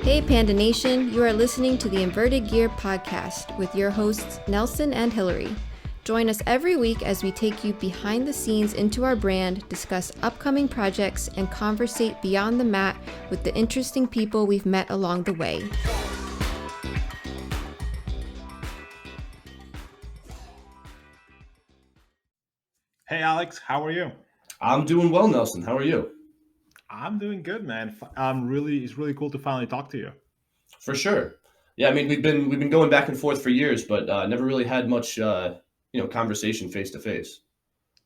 Hey Panda Nation, you are listening to the Inverted Gear podcast with your hosts Nelson and Hillary. Join us every week as we take you behind the scenes into our brand, discuss upcoming projects, and conversate beyond the mat with the interesting people we've met along the way. Hey Alex, how are you? I'm doing well, Nelson. How are you? I'm doing good, man. It's really cool to finally talk to you. For sure. Yeah, I mean we've been going back and forth for years, but never really had much conversation face to face.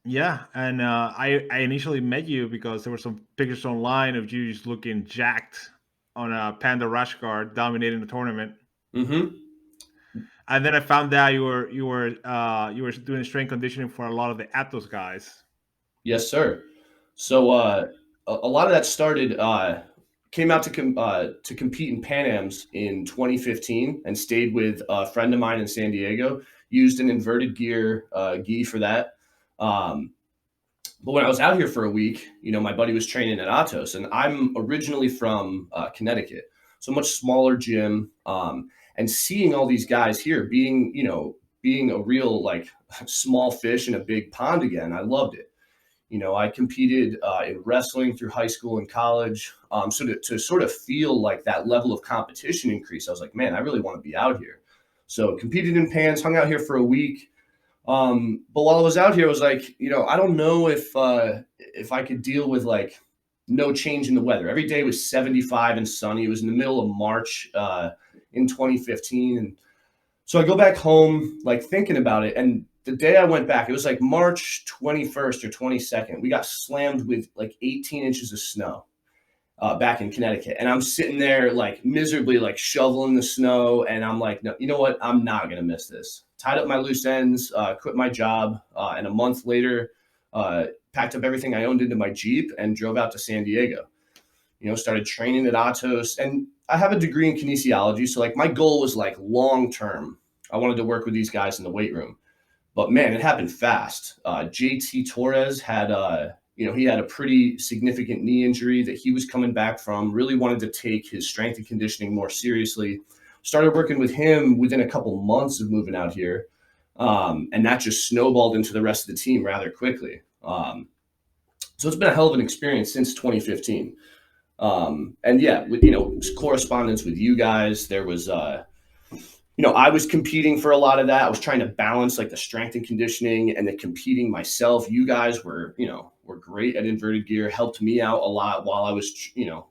Yeah, and I initially met you because there were some pictures online of you just looking jacked on a Panda rash guard dominating the tournament, Mm-hmm. and then I found out you were doing strength conditioning for a lot of the Atos guys. Yes, sir. So a lot of that started came out to compete in Pan Am's in 2015 and stayed with a friend of mine in San Diego. Used an inverted gear gi for that. Um, But when I was out here for a week, my buddy was training at Atos, and I'm originally from Connecticut, so much smaller gym. And seeing all these guys here, being a real like small fish in a big pond again, I loved it. I competed in wrestling through high school and college, so to sort of feel like that level of competition increase, I was like, man, I really want to be out here. So competed in pans, hung out here for a week. But while I was out here, I was like, I don't know if I could deal with like no change in the weather. Every day was 75 and sunny. It was in the middle of March in 2015, and so I go back home like thinking about it. And the day I went back, it was like March 21st or 22nd. We got slammed with like 18 inches of snow back in Connecticut. And I'm sitting there like miserably like shoveling the snow. And I'm like, no, you know what? I'm not going to miss this. Tied up my loose ends, quit my job. And a month later, packed up everything I owned into my Jeep and drove out to San Diego. Started training at Atos. And I have a degree in kinesiology. So like my goal was like long term. I wanted to work with these guys in the weight room. But man, it happened fast. JT Torres had he had a pretty significant knee injury that he was coming back from, really wanted to take his strength and conditioning more seriously. Started working with him within a couple months of moving out here. And that just snowballed into the rest of the team rather quickly. So it's been a hell of an experience since 2015. And yeah, with, correspondence with you guys, there was, I was competing for a lot of that. I was trying to balance like the strength and conditioning and the competing myself. You guys were great at inverted gear, helped me out a lot while I was,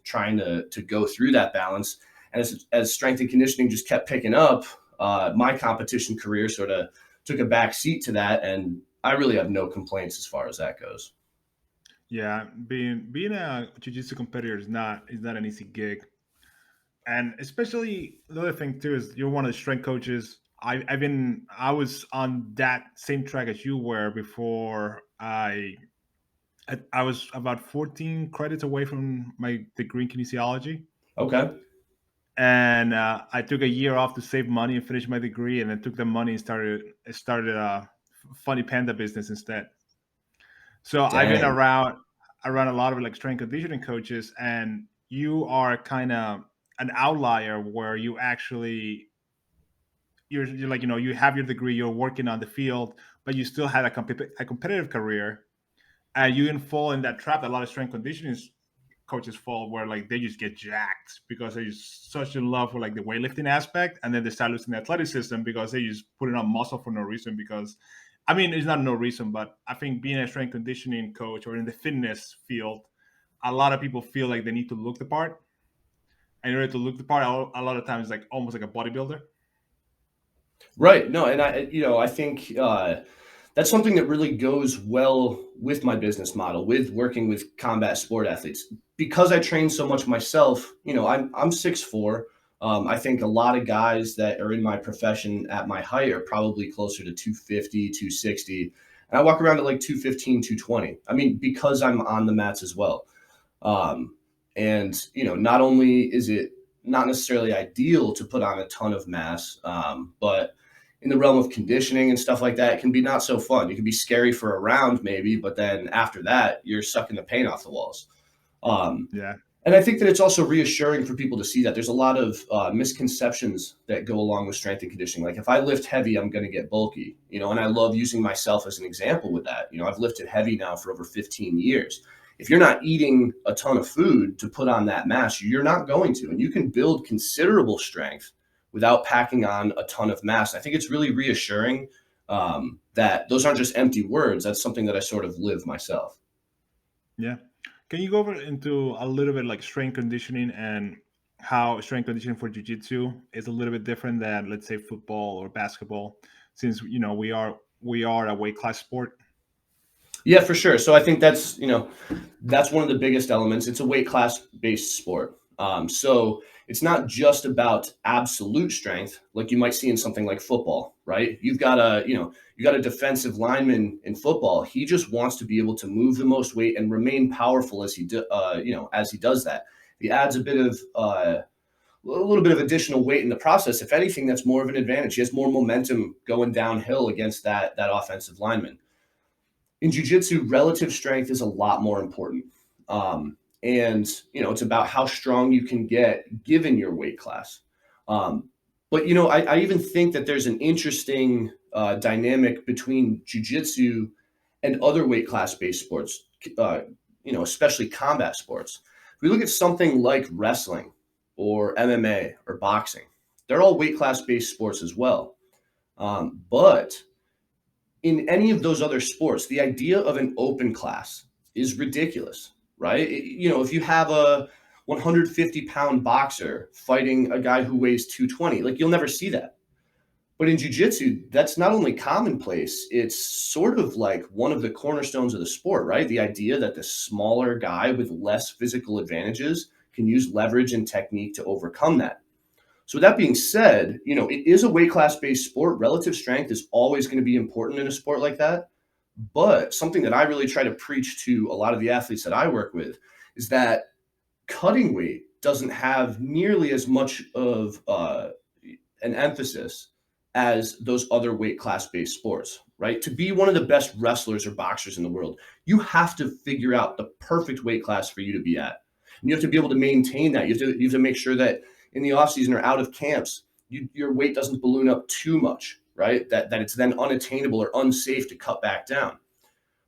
trying to go through that balance. And as strength and conditioning just kept picking up, my competition career sort of took a back seat to that. And I really have no complaints as far as that goes. Yeah, being a jiu-jitsu competitor is not an easy gig. And especially the other thing too is you're one of the strength coaches. I was on that same track as you were before I was about 14 credits away from my degree in kinesiology, Okay. and I took a year off to save money and finish my degree, and then took the money and started a funny panda business instead. So I've been Dang. around a lot of like strength conditioning coaches, and you are kind of an outlier where you're like you have your degree, you're working on the field, but you still had a competitive career, and you didn't fall in that trap that a lot of strength conditioning coaches fall, where like they just get jacked because they're just such in love with like the weightlifting aspect, and then they start losing the athleticism because they just putting on muscle for no reason. Because I mean, it's not no reason, but I think being a strength conditioning coach or in the fitness field, a lot of people feel like they need to look the part. And in order to look the part, a lot of times like almost like a bodybuilder. Right. No, and I think that's something that really goes well with my business model, with working with combat sport athletes, because I train so much myself. I'm 6'4". I think a lot of guys that are in my profession at my height are probably closer to 250, 260, and I walk around at like 215, 220. I mean, because I'm on the mats as well. Um, and not only is it not necessarily ideal to put on a ton of mass, but in the realm of conditioning and stuff like that, it can be not so fun. It can be scary for a round maybe, but then after that, you're sucking the paint off the walls. Um, Yeah. And I think that it's also reassuring for people to see that there's a lot of misconceptions that go along with strength and conditioning. Like if I lift heavy, I'm going to get bulky, and I love using myself as an example with that. I've lifted heavy now for over 15 years. If you're not eating a ton of food to put on that mass, you're not going to, and you can build considerable strength without packing on a ton of mass. I think it's really reassuring that those aren't just empty words. That's something that I sort of live myself. Yeah. Can you go over into a little bit like strength conditioning and how strength conditioning for jiu-jitsu is a little bit different than, let's say, football or basketball, since we are a weight class sport? Yeah, for sure. So I think that's one of the biggest elements. It's a weight class based sport. So it's not just about absolute strength like you might see in something like football, right? You got a defensive lineman in football. He just wants to be able to move the most weight and remain powerful as he does that. He adds a little bit of additional weight in the process. If anything, that's more of an advantage. He has more momentum going downhill against that offensive lineman. In jiu-jitsu, relative strength is a lot more important. And it's about how strong you can get given your weight class. But I even think that there's an interesting dynamic between jiu-jitsu and other weight class based sports, especially combat sports. If we look at something like wrestling or MMA or boxing, they're all weight class based sports as well. But in any of those other sports, the idea of an open class is ridiculous, right? If you have a 150-pound boxer fighting a guy who weighs 220, like you'll never see that. But in jiu-jitsu, that's not only commonplace, it's sort of like one of the cornerstones of the sport, right? The idea that the smaller guy with less physical advantages can use leverage and technique to overcome that. So with that being said, it is a weight class based sport. Relative strength is always going to be important in a sport like that. But something that I really try to preach to a lot of the athletes that I work with is that cutting weight doesn't have nearly as much of an emphasis as those other weight class based sports, right? To be one of the best wrestlers or boxers in the world, you have to figure out the perfect weight class for you to be at. And you have to be able to maintain that. You have to make sure that in the off season or out of camps, your weight doesn't balloon up too much, right? That it's then unattainable or unsafe to cut back down.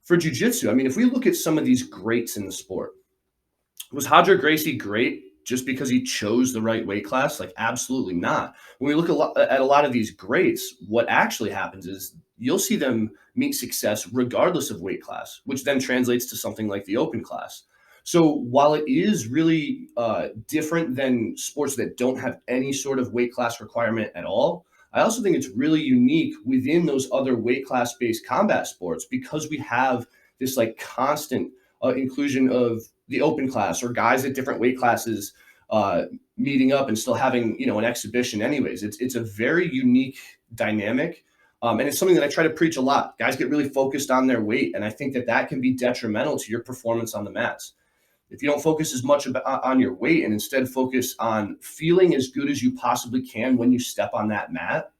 For jiu-jitsu, I mean, if we look at some of these greats in the sport, was Roger Gracie great just because he chose the right weight class? Like, absolutely not. When we look at a lot of these greats, what actually happens is you'll see them meet success regardless of weight class, which then translates to something like the open class. So while it is really different than sports that don't have any sort of weight class requirement at all, I also think it's really unique within those other weight class based combat sports because we have this like constant inclusion of the open class or guys at different weight classes meeting up and still having, an exhibition anyways. It's a very unique dynamic. And it's something that I try to preach a lot. Guys get really focused on their weight. And I think that can be detrimental to your performance on the mats. If you don't focus as much on your weight and instead focus on feeling as good as you possibly can when you step on that mat,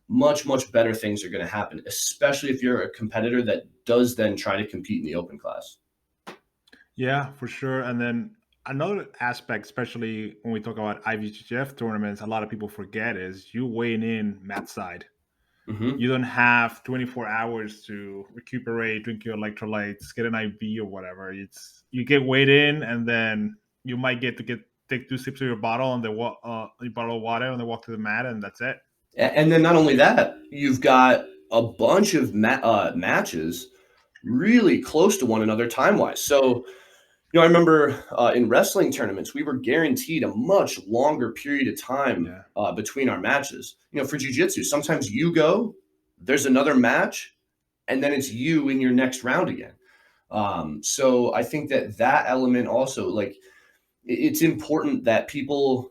much, much better things are going to happen, especially if you're a competitor that does then try to compete in the open class. Yeah, for sure. And then another aspect, especially when we talk about IBJJF tournaments, a lot of people forget is you weighing in mat side. Mm-hmm. You don't have 24 hours to recuperate, drink your electrolytes, get an IV or whatever. You get weighed in, and then you might take 2 sips of your bottle on your bottle of water on the walk to the mat, and that's it. And then not only that, you've got a bunch of matches really close to one another time-wise. So, I remember in wrestling tournaments, we were guaranteed a much longer period of time between our matches. For jiu-jitsu, sometimes you go, there's another match, and then it's you in your next round again. So I think that element also, like, it's important that people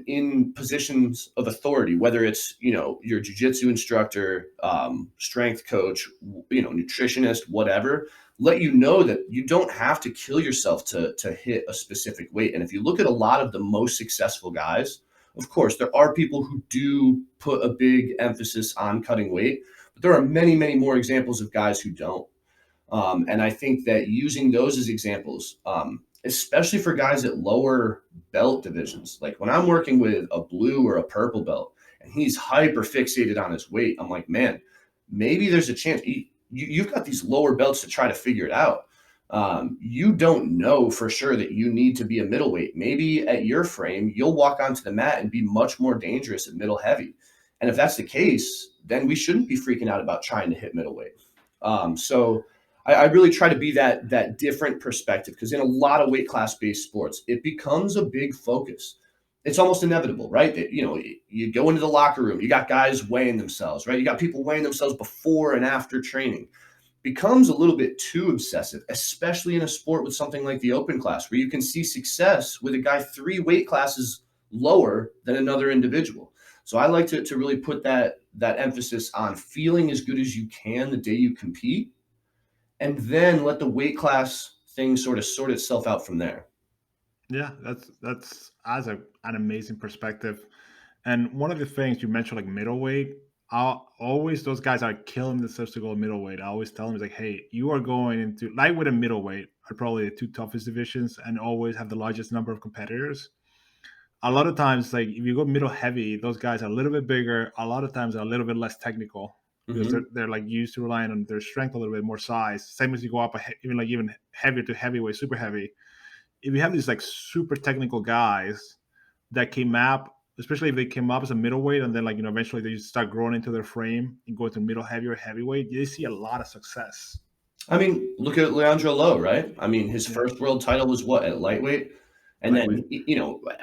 in positions of authority, whether it's, your jiu-jitsu instructor, strength coach, nutritionist, whatever, let you know that you don't have to kill yourself to hit a specific weight. And if you look at a lot of the most successful guys, of course, there are people who do put a big emphasis on cutting weight, but there are many, many more examples of guys who don't. And I think that using those as examples, especially for guys at lower belt divisions. Like when I'm working with a blue or a purple belt and he's hyper fixated on his weight, I'm like, man, maybe there's a chance. You've got these lower belts to try to figure it out. You don't know for sure that you need to be a middleweight. Maybe at your frame, you'll walk onto the mat and be much more dangerous at middle heavy. And if that's the case, then we shouldn't be freaking out about trying to hit middleweight. So I really try to be that different perspective, because in a lot of weight class based sports, it becomes a big focus. It's almost inevitable, right? That, you go into the locker room, you got guys weighing themselves, right? You got people weighing themselves before and after training. Becomes a little bit too obsessive, especially in a sport with something like the open class, where you can see success with a guy 3 weight classes lower than another individual. So I like to really put that emphasis on feeling as good as you can the day you compete, and then let the weight class thing sort of sort itself out from there. Yeah, that's an amazing perspective. And one of the things you mentioned, like middleweight, always those guys are killing themselves to go middleweight. I always tell them, it's like, hey, you are going into lightweight and middleweight are probably the 2 toughest divisions and always have the largest number of competitors. A lot of times, like if you go middle heavy, those guys are a little bit bigger. A lot of times, are a little bit less technical because they're like used to relying on their strength, a little bit more size. Same as you go up even heavier to heavyweight, super heavy. If you have these like super technical guys that came up, especially if they came up as a middleweight and then eventually they start growing into their frame and go to middle heavy or heavyweight, you see a lot of success. I mean, look at Leandro Lowe, right? I mean, his first world title was what, at lightweight? And then,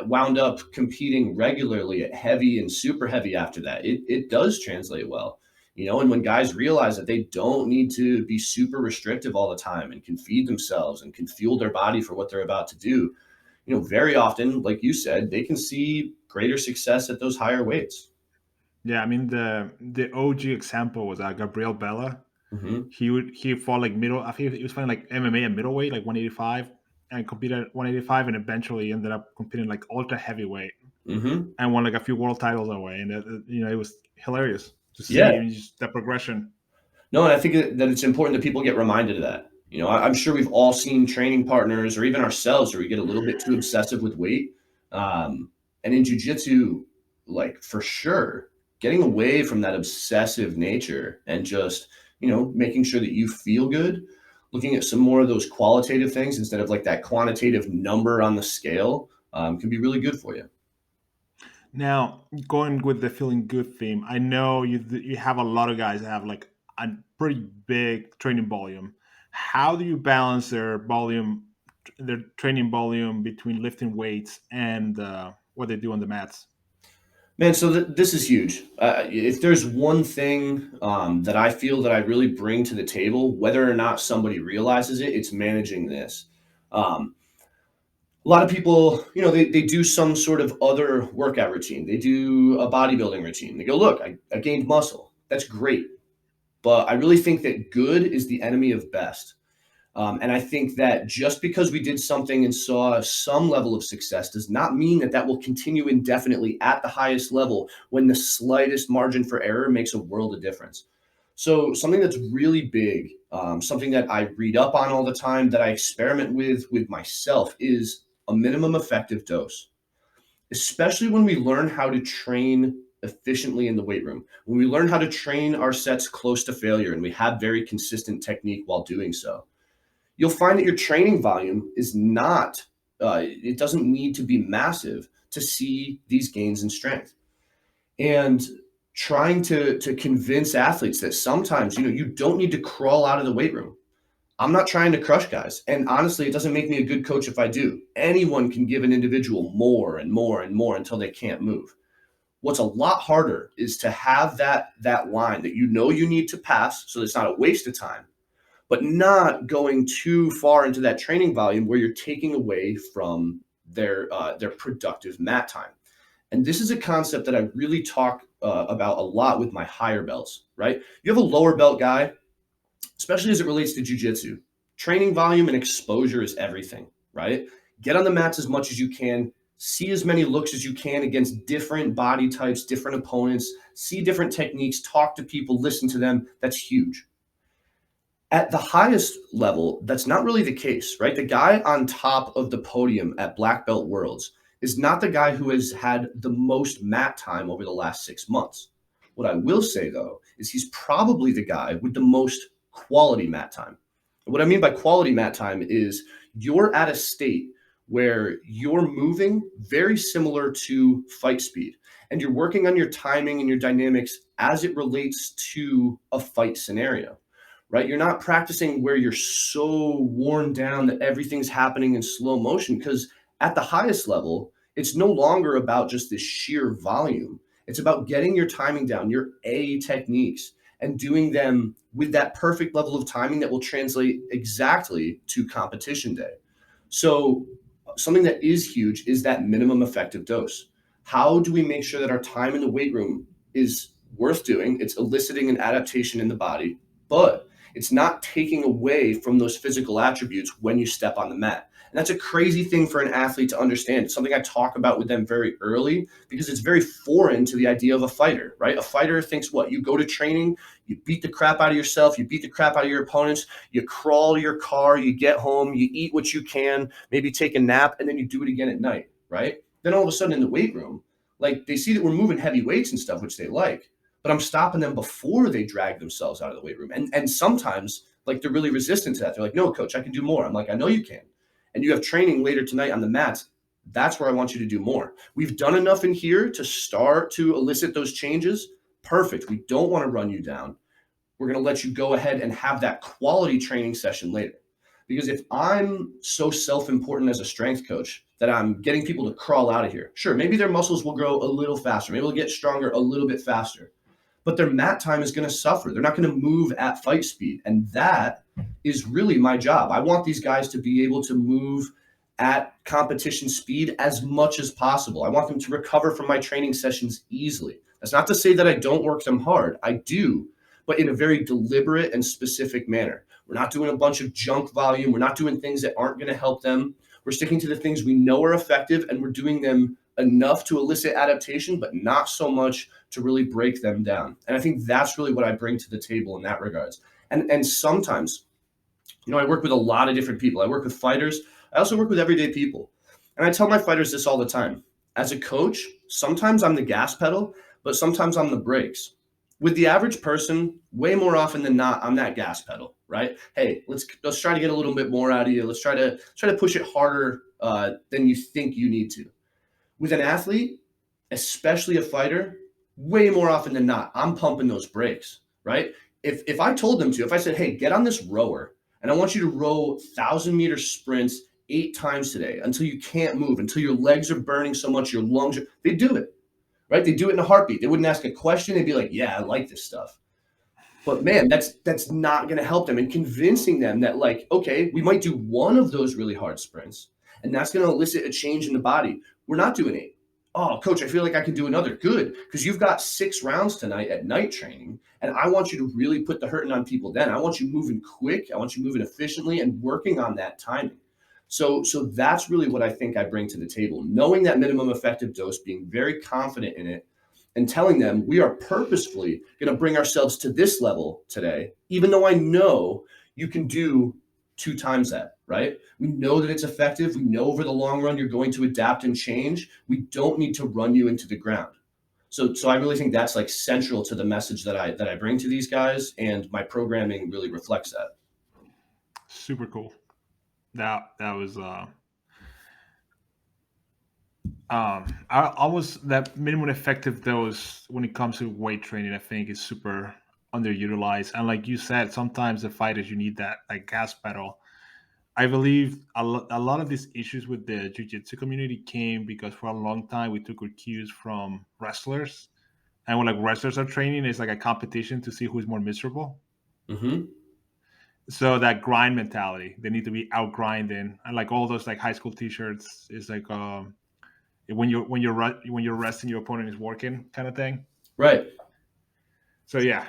wound up competing regularly at heavy and super heavy after that. It does translate well, and when guys realize that they don't need to be super restrictive all the time and can feed themselves and can fuel their body for what they're about to do, very often, like you said, they can see greater success at those higher weights. Yeah, I mean the OG example was Gabriel Bella. Mm-hmm. He fought like middle. I think he was fighting like MMA at middleweight, like 185, and competed at 185, and eventually ended up competing like ultra heavyweight, and won like a few world titles that way. And it was hilarious to see just that progression. No, and I think that it's important that people get reminded of that. I'm sure we've all seen training partners or even ourselves where we get a little bit too obsessive with weight. And in jiu-jitsu, like for sure, getting away from that obsessive nature and just, making sure that you feel good, looking at some more of those qualitative things instead of like that quantitative number on the scale can be really good for you. Now, going with the feeling good theme, I know you have a lot of guys that have like a pretty big training volume. How do you balance their training volume between lifting weights and what they do on the mats? Man, so this is huge. If there's one thing that I feel that I really bring to the table, whether or not somebody realizes it, it's managing this. A lot of people, they do some sort of other workout routine. They do a bodybuilding routine. They go, look, I gained muscle. That's great. But I really think that good is the enemy of best. And I think that just because we did something and saw some level of success does not mean that will continue indefinitely at the highest level when the slightest margin for error makes a world of difference. So something that's really big, something that I read up on all the time, that I experiment with myself, is a minimum effective dose, especially when we learn how to train efficiently in the weight room, when we learn how to train our sets close to failure and we have very consistent technique while doing so. You'll find that your training volume is not, it doesn't need to be massive to see these gains in strength. And trying to convince athletes that sometimes, you don't need to crawl out of the weight room. I'm not trying to crush guys. And honestly, it doesn't make me a good coach if I do. Anyone can give an individual more and more and more until they can't move. What's a lot harder is to have that line that you need to pass so it's not a waste of time, but not going too far into that training volume where you're taking away from their productive mat time. And this is a concept that I really talk about a lot with my higher belts, right? You have a lower belt guy, especially as it relates to jiu-jitsu. Training volume and exposure is everything, right? Get on the mats as much as you can, see as many looks as you can against different body types, different opponents, see different techniques, talk to people, listen to them. That's huge. At the highest level, that's not really the case, right? The guy on top of the podium at Black Belt Worlds is not the guy who has had the most mat time over the last 6 months. What I will say, though, is he's probably the guy with the most quality mat time. And what I mean by quality mat time is you're at a state where you're moving very similar to fight speed, and you're working on your timing and your dynamics as it relates to a fight scenario. Right? You're not practicing where you're so worn down that everything's happening in slow motion, because at the highest level, it's no longer about just this sheer volume. It's about getting your timing down, your A techniques, and doing them with that perfect level of timing that will translate exactly to competition day. So something that is huge is that minimum effective dose. How do we make sure that our time in the weight room is worth doing? It's eliciting an adaptation in the body, but it's not taking away from those physical attributes when you step on the mat. And that's a crazy thing for an athlete to understand. It's something I talk about with them very early because it's very foreign to the idea of a fighter, right? A fighter thinks what? You go to training, you beat the crap out of yourself, you beat the crap out of your opponents, you crawl to your car, you get home, you eat what you can, maybe take a nap, and then you do it again at night, right? Then all of a sudden in the weight room, like they see that we're moving heavy weights and stuff, which they like, but I'm stopping them before they drag themselves out of the weight room. And sometimes like they're really resistant to that. They're like, no, coach, I can do more. I'm like, I know you can. And you have training later tonight on the mats. That's where I want you to do more. We've done enough in here to start to elicit those changes. Perfect. We don't want to run you down. We're going to let you go ahead and have that quality training session later. Because if I'm so self-important as a strength coach that I'm getting people to crawl out of here, sure, maybe their muscles will grow a little faster. Maybe they'll get stronger a little bit faster. But their mat time is going to suffer. They're not going to move at fight speed. And that is really my job. I want these guys to be able to move at competition speed as much as possible. I want them to recover from my training sessions easily. That's not to say that I don't work them hard. I do, but in a very deliberate and specific manner. We're not doing a bunch of junk volume. We're not doing things that aren't going to help them. We're sticking to the things we know are effective, and we're doing them enough to elicit adaptation, but not so much to really break them down. And I think that's really what I bring to the table in that regards. And sometimes, I work with a lot of different people. I work with fighters. I also work with everyday people. And I tell my fighters this all the time. As a coach, sometimes I'm the gas pedal, but sometimes I'm the brakes. With the average person, way more often than not, I'm that gas pedal, right? Hey, let's try to get a little bit more out of you. Let's try to push it harder than you think you need to. With an athlete, especially a fighter, way more often than not, I'm pumping those brakes, right? If I told them to, if I said, hey, get on this rower, and I want you to row 1,000-meter sprints 8 times today until you can't move, until your legs are burning so much, your lungs are, they do it, right? They do it in a heartbeat. They wouldn't ask a question. They'd be like, yeah, I like this stuff. But man, that's not going to help them. And convincing them that like, okay, we might do one of those really hard sprints, and that's going to elicit a change in the body. We're not doing 8. Oh, coach, I feel like I can do another. Good, because you've got 6 rounds tonight at night training, and I want you to really put the hurting on people then. I want you moving quick. I want you moving efficiently and working on that timing. So that's really what I think I bring to the table, knowing that minimum effective dose, being very confident in it, and telling them we are purposefully going to bring ourselves to this level today, even though I know you can do 2 times that, right? We know that it's effective. We know over the long run you're going to adapt and change. We don't need to run you into the ground. So I really think that's like central to the message that I bring to these guys, and my programming really reflects that. Super cool. That was I almost that minimum effective dose when it comes to weight training, I think is super underutilized. And like you said, sometimes the fighters you need that like gas pedal. I believe a lot of these issues with the jiu-jitsu community came because for a long time we took our cues from wrestlers, and when like wrestlers are training, it's like a competition to see who's more miserable. Mm-hmm. So that grind mentality, they need to be out grinding, and like all those like high school T-shirts is like when you're resting, your opponent is working kind of thing. Right. So yeah,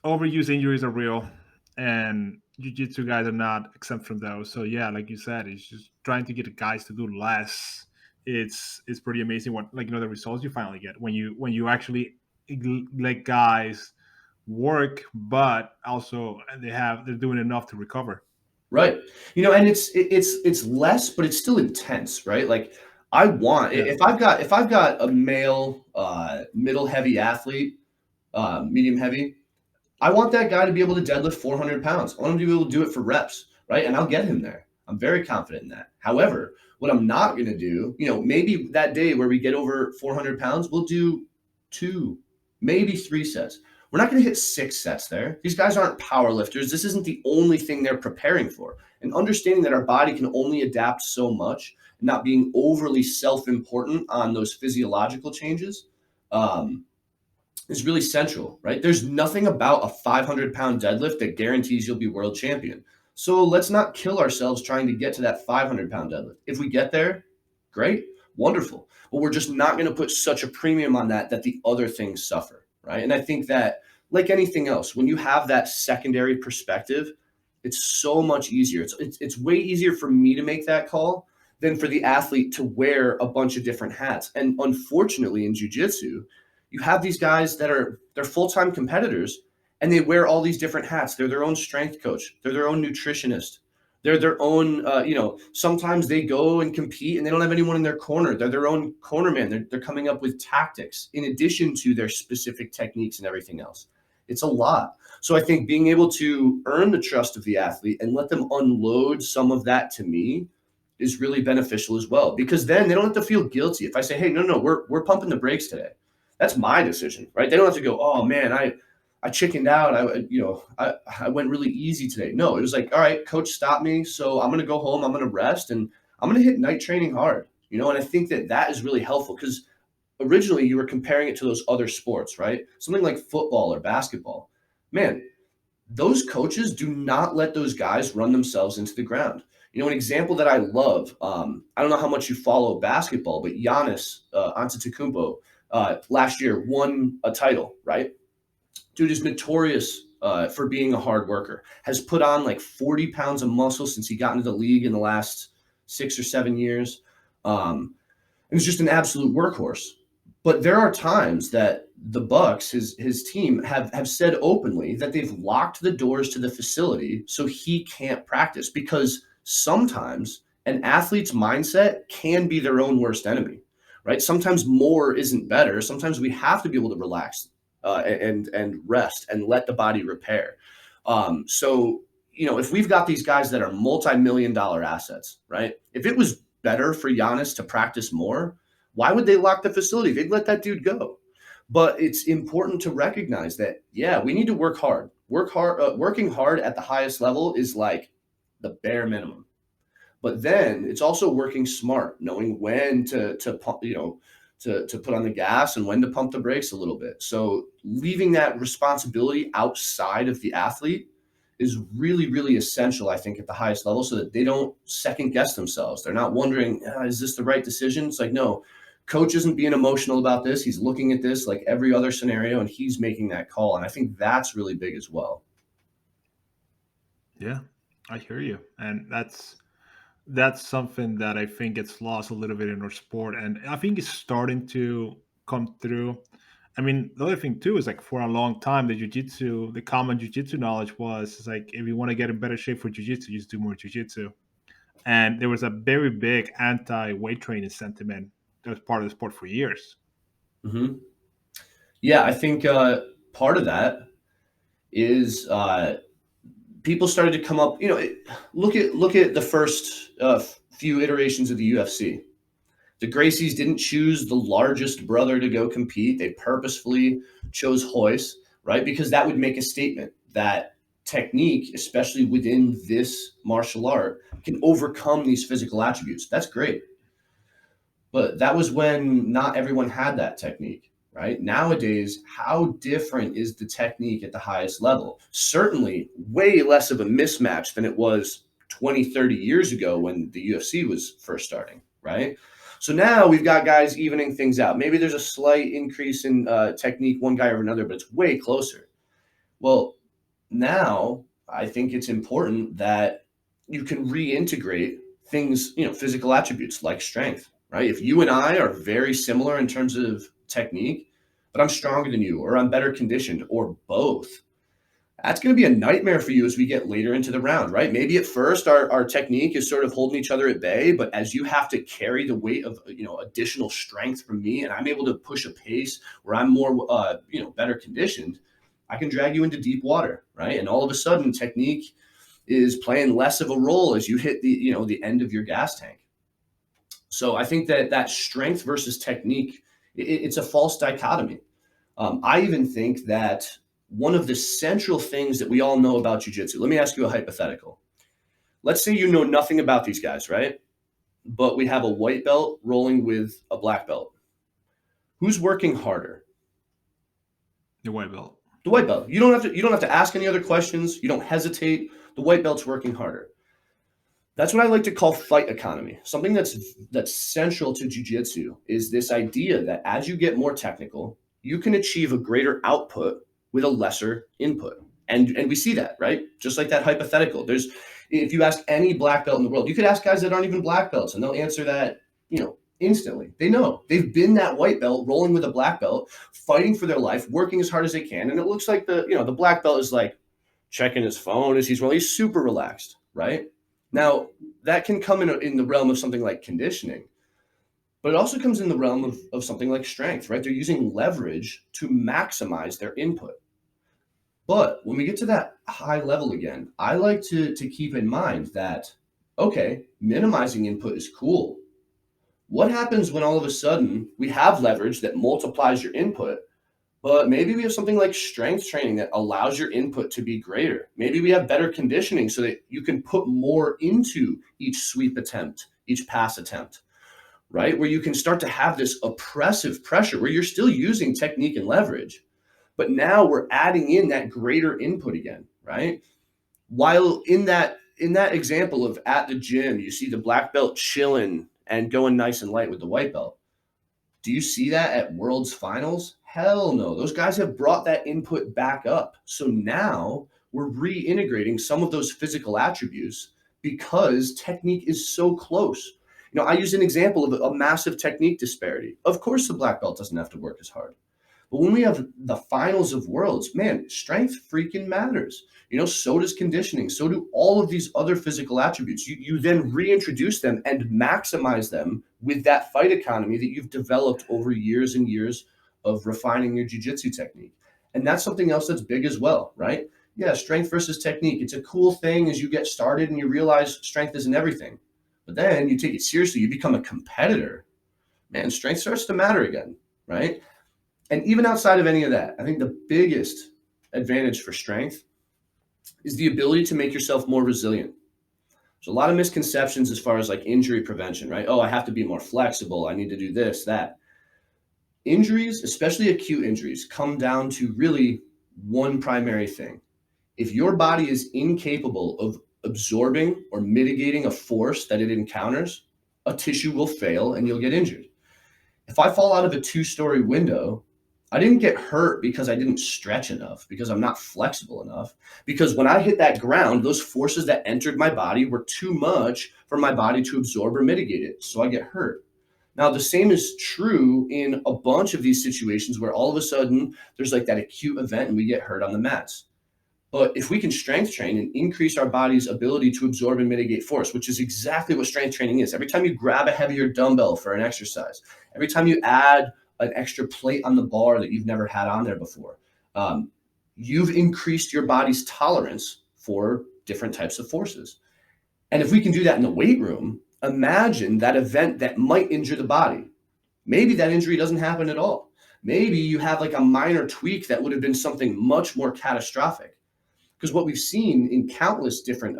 overuse injuries are real, and jiu-jitsu guys are not exempt from those. So yeah, like you said, it's just trying to get the guys to do less. It's pretty amazing what the results you finally get when you actually let guys work, but also they're doing enough to recover. Right. And it's less, but it's still intense, right? Like I want, Yeah. if I've got a male, middle heavy athlete, medium heavy, I want that guy to be able to deadlift 400 pounds. I want him to be able to do it for reps, right? And I'll get him there. I'm very confident in that. However, what I'm not going to do, maybe that day where we get over 400 pounds, we'll do 2, maybe 3 sets. We're not going to hit 6 sets there. These guys aren't power lifters. This isn't the only thing they're preparing for. And understanding that our body can only adapt so much, not being overly self-important on those physiological changes, is really central, right? There's nothing about a 500-pound deadlift that guarantees you'll be world champion. So let's not kill ourselves trying to get to that 500-pound deadlift. If we get there, great, wonderful. But we're just not going to put such a premium on that the other things suffer, right? And I think that, like anything else, when you have that secondary perspective, it's so much easier. It's way easier for me to make that call than for the athlete to wear a bunch of different hats. And unfortunately, in jiu-jitsu, you have these guys they're full-time competitors and they wear all these different hats. They're their own strength coach. They're their own nutritionist. They're their own, sometimes they go and compete and they don't have anyone in their corner. They're their own cornerman. They're coming up with tactics in addition to their specific techniques and everything else. It's a lot. So I think being able to earn the trust of the athlete and let them unload some of that to me is really beneficial as well, because then they don't have to feel guilty. If I say, hey, no, we're pumping the brakes today. That's my decision, right? They don't have to go, oh man, I chickened out. I went really easy today. No, it was like, all right, coach stopped me. So I'm going to go home. I'm going to rest and I'm going to hit night training hard, and I think that is really helpful, because originally you were comparing it to those other sports, right? Something like football or basketball. Man, those coaches do not let those guys run themselves into the ground. An example that I love, I don't know how much you follow basketball, but Giannis Antetokounmpo, last year won a title, right? Dude is notorious for being a hard worker, has put on like 40 pounds of muscle since he got into the league in the last 6 or 7 years. And he's just an absolute workhorse. But there are times that the Bucks, his team, have said openly that they've locked the doors to the facility so he can't practice, because sometimes an athlete's mindset can be their own worst enemy, right? Sometimes more isn't better. Sometimes we have to be able to relax and rest and let the body repair. So if we've got these guys that are multi-million-dollar assets, right? If it was better for Giannis to practice more, why would they lock the facility? They'd let that dude go. But it's important to recognize that, yeah, we need to work hard. Working hard at the highest level is like the bare minimum. But then it's also working smart, knowing when to pump, to put on the gas and when to pump the brakes a little bit. So leaving that responsibility outside of the athlete is really, really essential, I think, at the highest level, so that they don't second guess themselves. They're not wondering, is this the right decision? It's like, no, coach isn't being emotional about this. He's looking at this like every other scenario, and he's making that call. And I think that's really big as well. Yeah, I hear you. And that's something that I think gets lost a little bit in our sport. And I think it's starting to come through. I mean, the other thing too is, like, for a long time, the common jiu-jitsu knowledge was, it's like, if you want to get in better shape for jiu-jitsu, you just do more jiu-jitsu. And there was a very big anti-weight training sentiment that was part of the sport for years. Mm-hmm. Yeah, I think part of that is people started to come up. Look at the first few iterations of the UFC. The Gracies didn't choose the largest brother to go compete. They purposefully chose Royce, right? Because that would make a statement that technique, especially within this martial art, can overcome these physical attributes. That's great. But that was when not everyone had that technique, right? Nowadays, how different is the technique at the highest level? Certainly way less of a mismatch than it was 20, 30 years ago when the UFC was first starting, right? So now we've got guys evening things out. Maybe there's a slight increase in technique, one guy or another, but it's way closer. Well, now I think it's important that you can reintegrate things, physical attributes like strength, right? If you and I are very similar in terms of technique, but I'm stronger than you, or I'm better conditioned, or both. That's going to be a nightmare for you as we get later into the round, right? Maybe at first our technique is sort of holding each other at bay, but as you have to carry the weight of, additional strength from me, and I'm able to push a pace where I'm more, better conditioned, I can drag you into deep water, right? And all of a sudden technique is playing less of a role as you hit the end of your gas tank. So I think that strength versus technique, it's a false dichotomy. I even think that one of the central things that we all know about jiu-jitsu, let me ask you a hypothetical. Let's say you know nothing about these guys, right? But we have a white belt rolling with a black belt. Who's working harder? The white belt. The white belt. You don't have to ask any other questions. You don't hesitate. The white belt's working harder. That's what I like to call fight economy. Something that's central to jiu-jitsu is this idea that as you get more technical, you can achieve a greater output with a lesser input. And we see that, right? Just like that hypothetical. If you ask any black belt in the world, you could ask guys that aren't even black belts and they'll answer that, instantly. They know. They've been that white belt rolling with a black belt, fighting for their life, working as hard as they can. And it looks like the black belt is like checking his phone as he's rolling. He's super relaxed, right? Now, that can come in the realm of something like conditioning, but it also comes in the realm of something like strength, right? They're using leverage to maximize their input. But when we get to that high level again, I like to keep in mind that, okay, minimizing input is cool. What happens when all of a sudden we have leverage that multiplies your input, but maybe we have something like strength training that allows your input to be greater? Maybe we have better conditioning so that you can put more into each sweep attempt, each pass attempt, right? Where you can start to have this oppressive pressure where you're still using technique and leverage, but now we're adding in that greater input again, right? While in that example of at the gym, you see the black belt chilling and going nice and light with the white belt. Do you see that at World's Finals? Hell no. Those guys have brought that input back up. So now we're reintegrating some of those physical attributes because technique is so close. I use an example of a massive technique disparity. Of course, the black belt doesn't have to work as hard. But when we have the finals of worlds, man, strength freaking matters. So does conditioning. So do all of these other physical attributes. You then reintroduce them and maximize them with that fight economy that you've developed over years and years of refining your jiu-jitsu technique. And that's something else that's big as well, right? Yeah, strength versus technique. It's a cool thing as you get started and you realize strength isn't everything. But then you take it seriously, you become a competitor. Man, strength starts to matter again, right? And even outside of any of that, I think the biggest advantage for strength is the ability to make yourself more resilient. There's a lot of misconceptions as far as like injury prevention, right? Oh, I have to be more flexible. I need to do this, that. Injuries, especially acute injuries, come down to really one primary thing. If your body is incapable of absorbing or mitigating a force that it encounters, a tissue will fail and you'll get injured. If I fall out of a 2-story window, I didn't get hurt because I didn't stretch enough, because I'm not flexible enough, because when I hit that ground, those forces that entered my body were too much for my body to absorb or mitigate it. So I get hurt. Now, the same is true in a bunch of these situations where all of a sudden there's like that acute event and we get hurt on the mats. But if we can strength train and increase our body's ability to absorb and mitigate force, which is exactly what strength training is. Every time you grab a heavier dumbbell for an exercise, every time you add an extra plate on the bar that you've never had on there before, you've increased your body's tolerance for different types of forces. And if we can do that in the weight room, imagine that event that might injure the body. Maybe that injury doesn't happen at all. Maybe you have like a minor tweak that would have been something much more catastrophic. Because what we've seen in countless different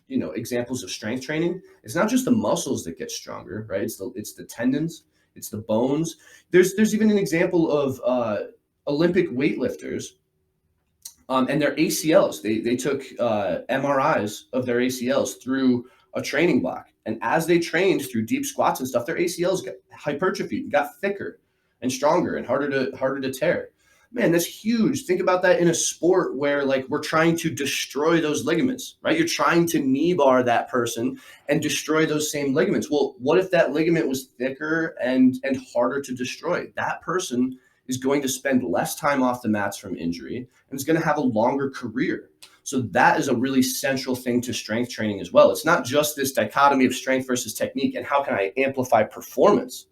examples of strength training, it's not just the muscles that get stronger, right? It's the tendons, it's the bones. There's even an example of Olympic weightlifters and their ACLs. They took MRIs of their ACLs through a training block. And as they trained through deep squats and stuff, their ACLs got hypertrophied, got thicker and stronger and harder to tear. Man, that's huge. Think about that in a sport where like we're trying to destroy those ligaments, right? You're trying to knee bar that person and destroy those same ligaments. Well, what if that ligament was thicker and harder to destroy? That person is going to spend less time off the mats from injury and is going to have a longer career. So that is a really central thing to strength training as well. It's not just this dichotomy of strength versus technique and how can I amplify performance.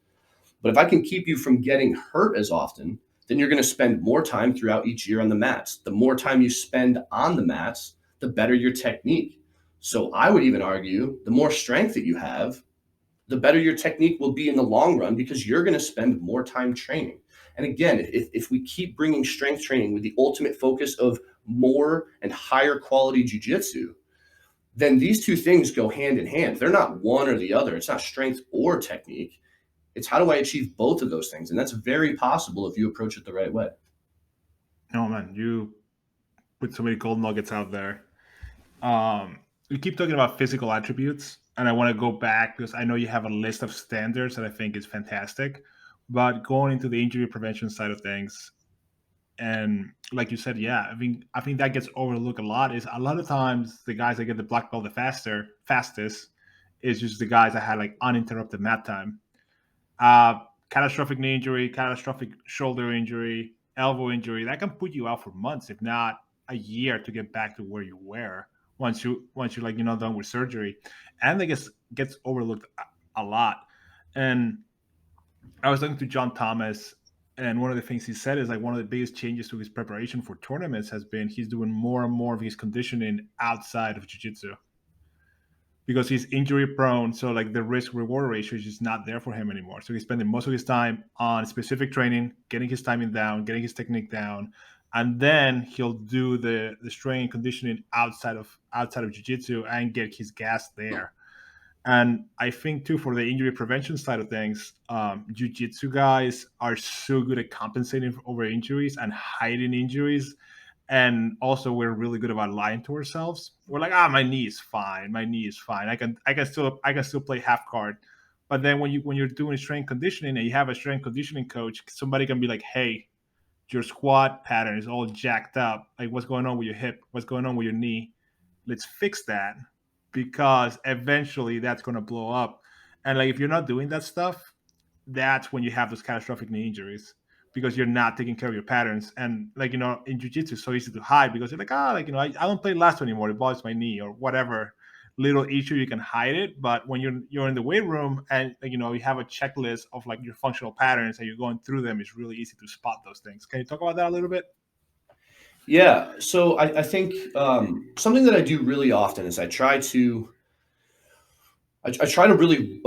But if I can keep you from getting hurt as often, then you're going to spend more time throughout each year on the mats. The more time you spend on the mats, the better your technique. So I would even argue the more strength that you have, the better your technique will be in the long run because you're going to spend more time training. And again, if we keep bringing strength training with the ultimate focus of more and higher quality jiu-jitsu, then these two things go hand in hand. They're not one or the other. It's not strength or technique. It's how do I achieve both of those things? And that's very possible if you approach it the right way. Oh man, you put so many gold nuggets out there. We keep talking about physical attributes, and I want to go back because I know you have a list of standards that I think is fantastic. But going into the injury prevention side of things, and like you said, yeah, I think that gets overlooked a lot. Is a lot of times the guys that get the black belt the fastest is just the guys that had like uninterrupted mat time. Catastrophic knee injury, catastrophic shoulder injury, elbow injury, that can put you out for months, if not a year, to get back to where you were once you're like done with surgery, and that gets overlooked a lot. And I was talking to John Thomas, and one of the things he said is like one of the biggest changes to his preparation for tournaments has been he's doing more and more of his conditioning outside of jiu-jitsu because he's injury prone. So like the risk reward ratio is just not there for him anymore. So he's spending most of his time on specific training, getting his timing down, getting his technique down, and then he'll do the strength and conditioning outside of jiu-jitsu and get his gas there. And I think too, for the injury prevention side of things, jiu-jitsu guys are so good at compensating over injuries and hiding injuries. And also, we're really good about lying to ourselves. We're like, my knee is fine. My knee is fine. I can still play half guard. But then when you're doing strength conditioning and you have a strength conditioning coach, somebody can be like, hey, your squat pattern is all jacked up. Like, what's going on with your hip? What's going on with your knee? Let's fix that, because eventually that's going to blow up. And like, if you're not doing that stuff, that's when you have those catastrophic knee injuries, because you're not taking care of your patterns. And like, in jiu-jitsu, it's so easy to hide because you're like, I don't play lasso anymore. It bothers my knee, or whatever little issue, you can hide it. But when you're in the weight room and you have a checklist of like your functional patterns and you're going through them, it's really easy to spot those things. Can you talk about that a little bit? Yeah. So I think something that I do really often is I try to really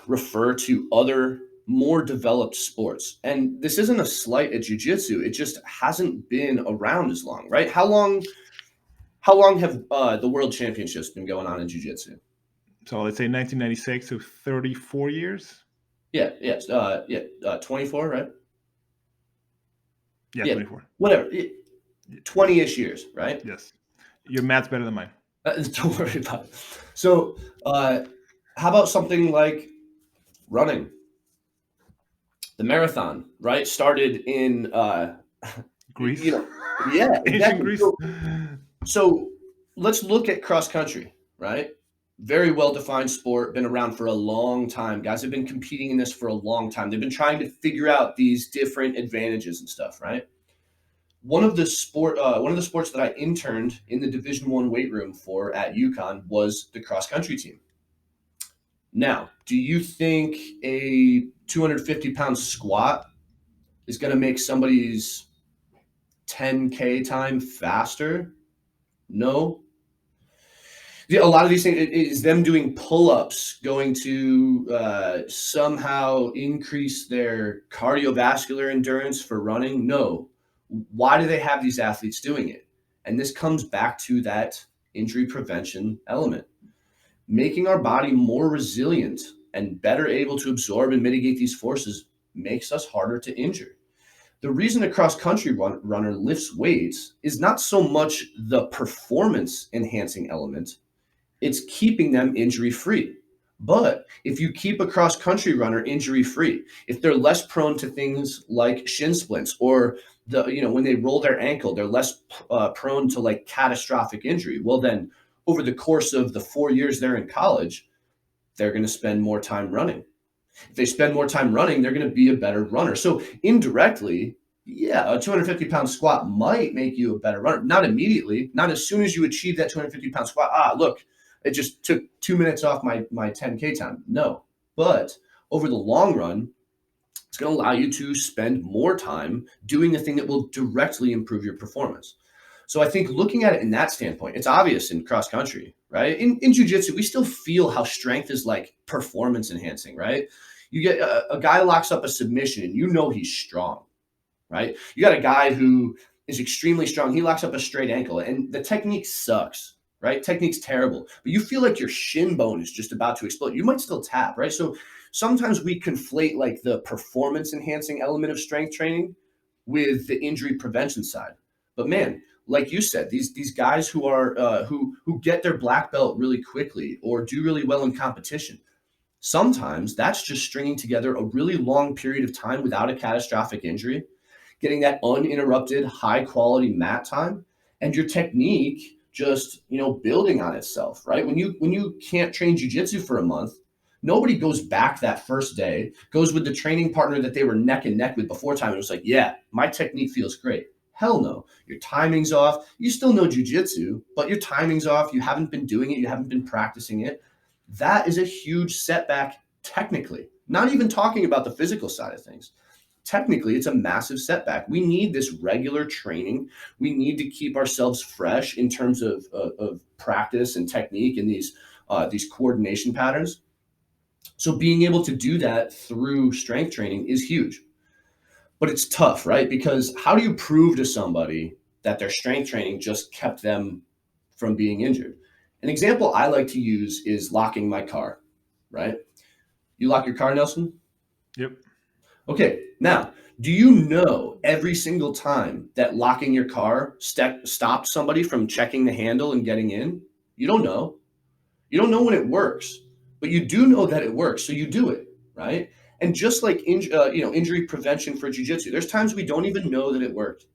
refer to other more developed sports. And this isn't a slight at jiu-jitsu. It just hasn't been around as long, right? How long have the world championships been going on in jiu-jitsu? So let's say 1996, so 34 years. Yeah. 24, right? Yeah, 24. Whatever. 20-ish years, right? Yes. Your math's better than mine. Don't worry about it. So how about something like running? The marathon, right? Started in Greece. Yeah, Ancient Greece. So let's look at cross country, right? Very well-defined sport, been around for a long time. Guys have been competing in this for a long time. They've been trying to figure out these different advantages and stuff, right? One of the sports that I interned in the Division I weight room for at UConn was the cross country team. Now, do you think a 250-pound squat is going to make somebody's 10K time faster? No. A lot of these things, is them doing pull-ups going to somehow increase their cardiovascular endurance for running? No. Why do they have these athletes doing it? And this comes back to that injury prevention element. Making our body more resilient and better able to absorb and mitigate these forces makes us harder to injure. The reason a cross-country runner lifts weights is not so much the performance-enhancing element, it's keeping them injury-free. But if you keep a cross-country runner injury-free, if they're less prone to things like shin splints, or when they roll their ankle, they're less prone to like catastrophic injury. Well, then over the course of the 4 years they're in college, they're going to spend more time running. If they spend more time running, they're going to be a better runner. So indirectly, Yeah, a 250-pound squat might make you a better runner. Not immediately, not as soon as you achieve that 250-pound squat. Look, it just took 2 minutes off my 10K time. No, but over the long run, it's going to allow you to spend more time doing the thing that will directly improve your performance. So I think looking at it in that standpoint, it's obvious in cross country, right? In jiu-jitsu, we still feel how strength is like performance enhancing, right? You get a guy locks up a submission and you know he's strong, right? You got a guy who is extremely strong. He locks up a straight ankle and the technique sucks, right? Technique's terrible, but you feel like your shin bone is just about to explode. You might still tap, right? So sometimes we conflate like the performance enhancing element of strength training with the injury prevention side. But man, like you said, these guys who are who get their black belt really quickly or do really well in competition, sometimes that's just stringing together a really long period of time without a catastrophic injury, getting that uninterrupted high quality mat time, and your technique just building on itself, right? When you can't train jiu-jitsu for a month, nobody goes back that first day, goes with the training partner that they were neck and neck with before time and was like, yeah, my technique feels great. Hell no. Your timing's off. You still know jiu-jitsu, but your timing's off. You haven't been doing it. You haven't been practicing it. That is a huge setback technically, not even talking about the physical side of things. Technically, it's a massive setback. We need this regular training. We need to keep ourselves fresh in terms of practice and technique and these coordination patterns. So being able to do that through strength training is huge. But it's tough, right? Because how do you prove to somebody that their strength training just kept them from being injured? An example I like to use is locking my car, right? You lock your car, Nelson? Yep. Okay, now, do you know every single time that locking your car stopped somebody from checking the handle and getting in? You don't know. You don't know when it works, but you do know that it works, so you do it, right? And just like injury prevention for jiu-jitsu, there's times we don't even know that it worked.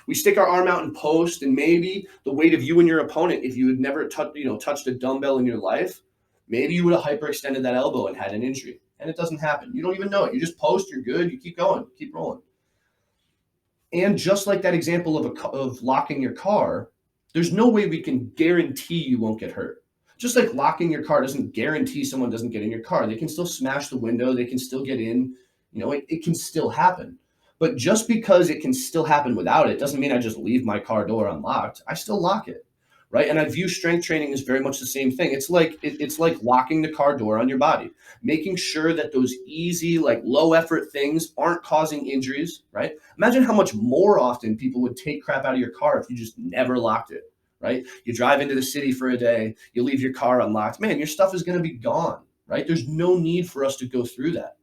We stick our arm out in post, and maybe the weight of you and your opponent, if you had never touched a dumbbell in your life, maybe you would have hyperextended that elbow and had an injury. And it doesn't happen. You don't even know it. You just post, you're good, you keep going, keep rolling. And just like that example of locking your car, there's no way we can guarantee you won't get hurt. Just like locking your car doesn't guarantee someone doesn't get in your car. They can still smash the window. They can still get in. It can still happen. But just because it can still happen without it doesn't mean I just leave my car door unlocked. I still lock it, right? And I view strength training as very much the same thing. It's like locking the car door on your body, making sure that those easy, like low effort things aren't causing injuries, right? Imagine how much more often people would take crap out of your car if you just never locked it. Right? You drive into the city for a day, you leave your car unlocked, man, your stuff is going to be gone, right? There's no need for us to go through that.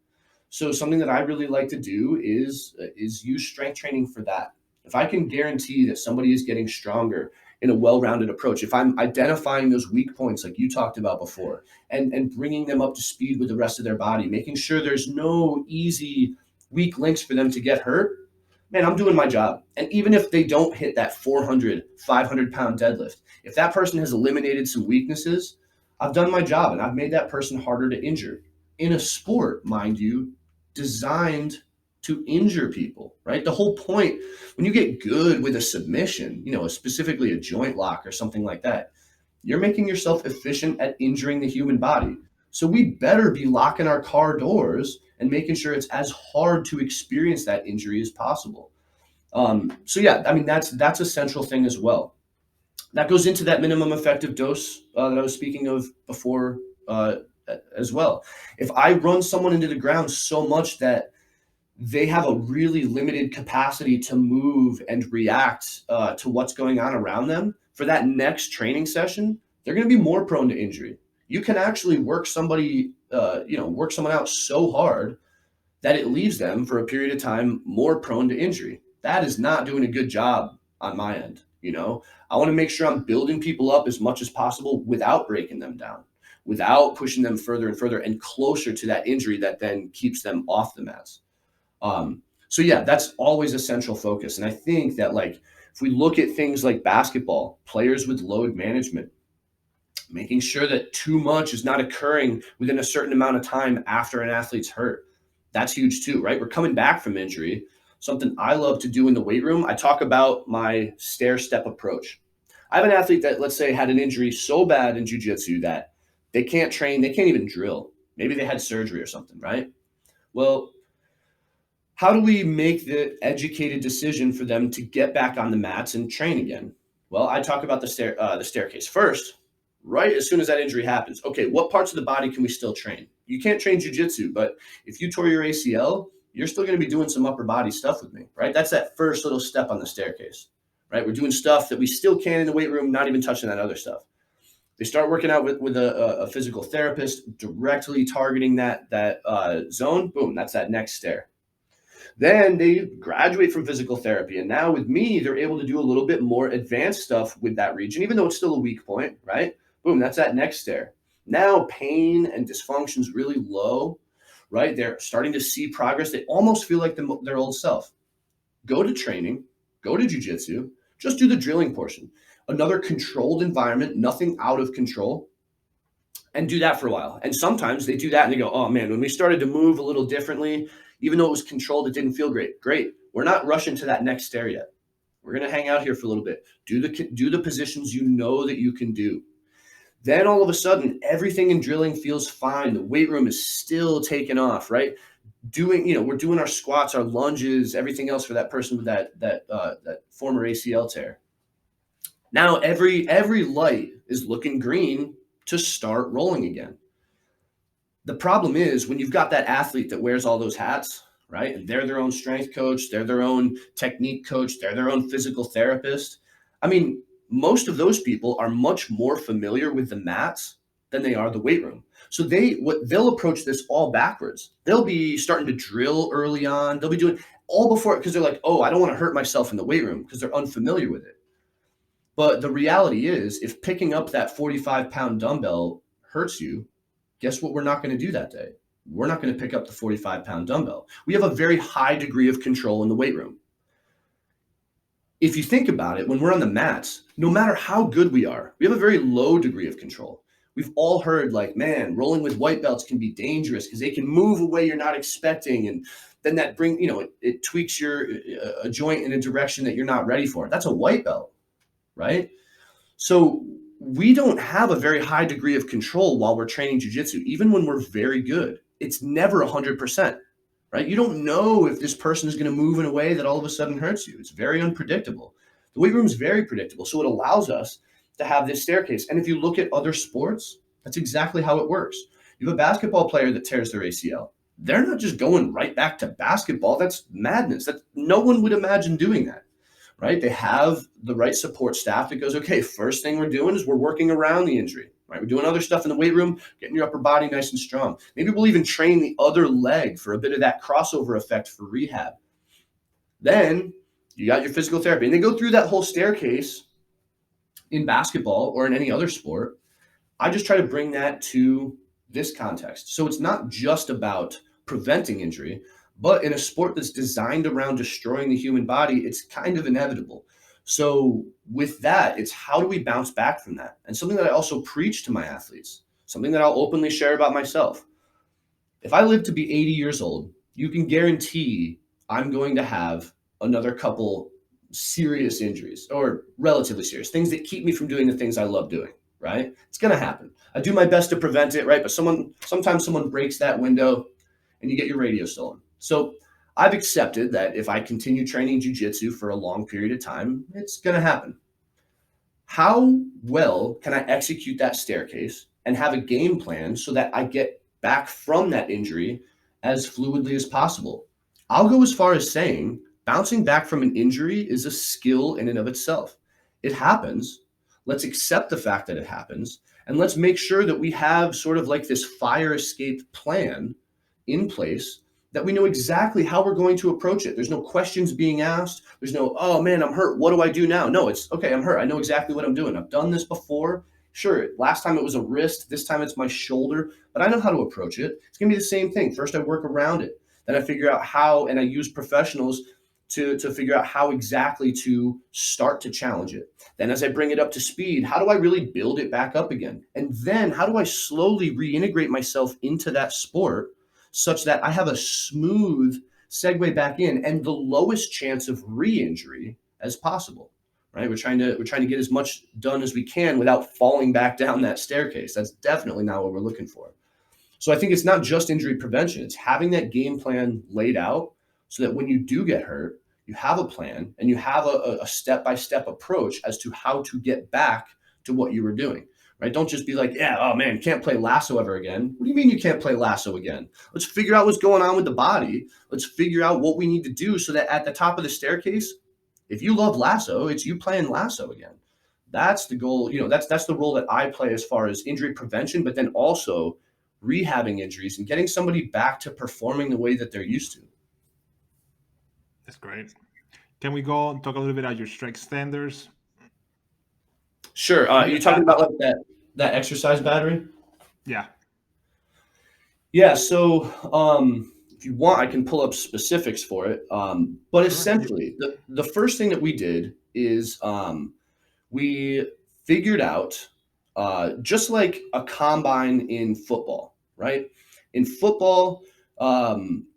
So something that I really like to do is use strength training for that. If I can guarantee that somebody is getting stronger in a well-rounded approach, if I'm identifying those weak points like you talked about before and bringing them up to speed with the rest of their body, making sure there's no easy weak links for them to get hurt, man, I'm doing my job. And even if they don't hit that 400, 500-pound deadlift, if that person has eliminated some weaknesses, I've done my job and I've made that person harder to injure. In a sport, mind you, designed to injure people, right? The whole point, when you get good with a submission, specifically a joint lock or something like that, you're making yourself efficient at injuring the human body. So we better be locking our car doors and making sure it's as hard to experience that injury as possible. So yeah, I mean, that's a central thing as well. That goes into that minimum effective dose that I was speaking of before as well. If I run someone into the ground so much that they have a really limited capacity to move and react to what's going on around them, for that next training session, they're going to be more prone to injury. You can actually work somebody, work someone out so hard that it leaves them for a period of time more prone to injury. That is not doing a good job on my end. I want to make sure I'm building people up as much as possible without breaking them down, without pushing them further and further and closer to that injury that then keeps them off the mats. So yeah, that's always a central focus. And I think that if we look at things like basketball, players with load management, making sure that too much is not occurring within a certain amount of time after an athlete's hurt, that's huge too, right? We're coming back from injury. something I love to do in the weight room, I talk about my stair-step approach. I have an athlete that, let's say, had an injury so bad in jiu-jitsu that they can't train, they can't even drill. Maybe they had surgery or something, right? Well, how do we make the educated decision for them to get back on the mats and train again? Well, I talk about the staircase first. Right as soon as that injury happens, okay, what parts of the body can we still train? You can't train jiu-jitsu, but if you tore your ACL, you're still going to be doing some upper body stuff with me, right? That's that first little step on the staircase, right? We're doing stuff that we still can in the weight room, not even touching that other stuff. They start working out with a physical therapist, directly targeting that zone. Boom, that's that next stair. Then they graduate from physical therapy. And now with me, they're able to do a little bit more advanced stuff with that region, even though it's still a weak point, right? Boom, that's that next stair. Now pain and dysfunction is really low, right? They're starting to see progress. They almost feel like their old self. Go to training, go to jiu-jitsu, just do the drilling portion. Another controlled environment, nothing out of control, and do that for a while. And sometimes they do that and they go, oh man, when we started to move a little differently, even though it was controlled, it didn't feel great. Great. We're not rushing to that next stair yet. We're going to hang out here for a little bit. Do the positions you know that you can do. Then all of a sudden, everything in drilling feels fine. The weight room is still taking off, right? We're doing our squats, our lunges, everything else for that person with that former ACL tear. Now every light is looking green to start rolling again. The problem is when you've got that athlete that wears all those hats, right? And they're their own strength coach, they're their own technique coach, they're their own physical therapist. I mean, most of those people are much more familiar with the mats than they are the weight room. So they'll approach this all backwards. They'll be starting to drill early on. They'll be doing all before it because they're like, oh, I don't want to hurt myself in the weight room because they're unfamiliar with it. But the reality is, if picking up that 45-pound dumbbell hurts you, guess what we're not going to do that day? We're not going to pick up the 45-pound dumbbell. We have a very high degree of control in the weight room. If you think about it, when we're on the mats, no matter how good we are, we have a very low degree of control. We've all heard like, man, rolling with white belts can be dangerous because they can move a way you're not expecting. And then that it tweaks a joint in a direction that you're not ready for. That's a white belt, right? So we don't have a very high degree of control while we're training jiu-jitsu, even when we're very good. It's never 100%, right? You don't know if this person is going to move in a way that all of a sudden hurts you. It's very unpredictable. The weight room is very predictable. So it allows us to have this staircase. And if you look at other sports, that's exactly how it works. You have a basketball player that tears their ACL. They're not just going right back to basketball. That's madness. No one would imagine doing that. Right? They have the right support staff that goes, okay, first thing we're doing is we're working around the injury, right? We're doing other stuff in the weight room, getting your upper body nice and strong. Maybe we'll even train the other leg for a bit of that crossover effect for rehab. Then you got your physical therapy. And they go through that whole staircase in basketball or in any other sport. I just try to bring that to this context. So it's not just about preventing injury, but in a sport that's designed around destroying the human body, it's kind of inevitable. So with that, it's how do we bounce back from that? And something that I also preach to my athletes, something that I'll openly share about myself. If I live to be 80 years old, you can guarantee I'm going to have another couple serious injuries or relatively serious, things that keep me from doing the things I love doing, right? It's going to happen. I do my best to prevent it, right? But sometimes someone breaks that window and you get your radio stolen. So I've accepted that if I continue training jiu-jitsu for a long period of time, it's going to happen. How well can I execute that staircase and have a game plan so that I get back from that injury as fluidly as possible? I'll go as far as saying bouncing back from an injury is a skill in and of itself. It happens. Let's accept the fact that it happens. And let's make sure that we have sort of like this fire escape plan in place that we know exactly how we're going to approach it. There's no questions being asked. There's no, oh man, I'm hurt. What do I do now? No, it's okay, I'm hurt. I know exactly what I'm doing. I've done this before. Sure, last time it was a wrist. This time it's my shoulder, but I know how to approach it. It's going to be the same thing. First, I work around it. Then I figure out how, and I use professionals to figure out how exactly to start to challenge it. Then as I bring it up to speed, how do I really build it back up again? And then how do I slowly reintegrate myself into that sport such that I have a smooth segue back in, and the lowest chance of re-injury as possible, right? We're trying to get as much done as we can without falling back down that staircase. That's definitely not what we're looking for. So I think it's not just injury prevention. It's having that game plan laid out so that when you do get hurt, you have a plan and you have a step-by-step approach as to how to get back to what you were doing, right? Don't just be like, yeah, oh man, can't play lasso ever again. What do you mean you can't play lasso again? Let's figure out what's going on with the body. Let's figure out what we need to do so that at the top of the staircase, if you love lasso, it's you playing lasso again. That's the goal. That's the role that I play as far as injury prevention, but then also rehabbing injuries and getting somebody back to performing the way that they're used to. That's great. Can we go and talk a little bit about your strength standards? Sure. You're talking about like that exercise battery? Yeah. Yeah. So if you want, I can pull up specifics for it. But essentially, the first thing that we did is we figured out just like a combine in football, right? In football,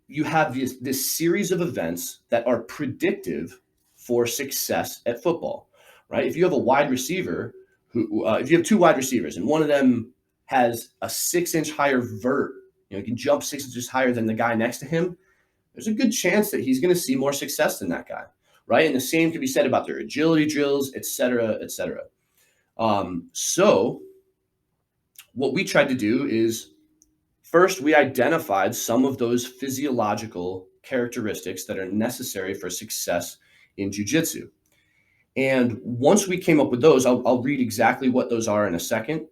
you have this series of events that are predictive for success at football, right? If you have a wide receiver if you have two wide receivers and one of them has a 6-inch higher vert, he can jump 6 inches higher than the guy next to him, there's a good chance that he's going to see more success than that guy, right? And the same can be said about their agility drills, et cetera, et cetera. So what we tried to do is first, we identified some of those physiological characteristics that are necessary for success in jiu-jitsu. And once we came up with those, I'll read exactly what those are in a second.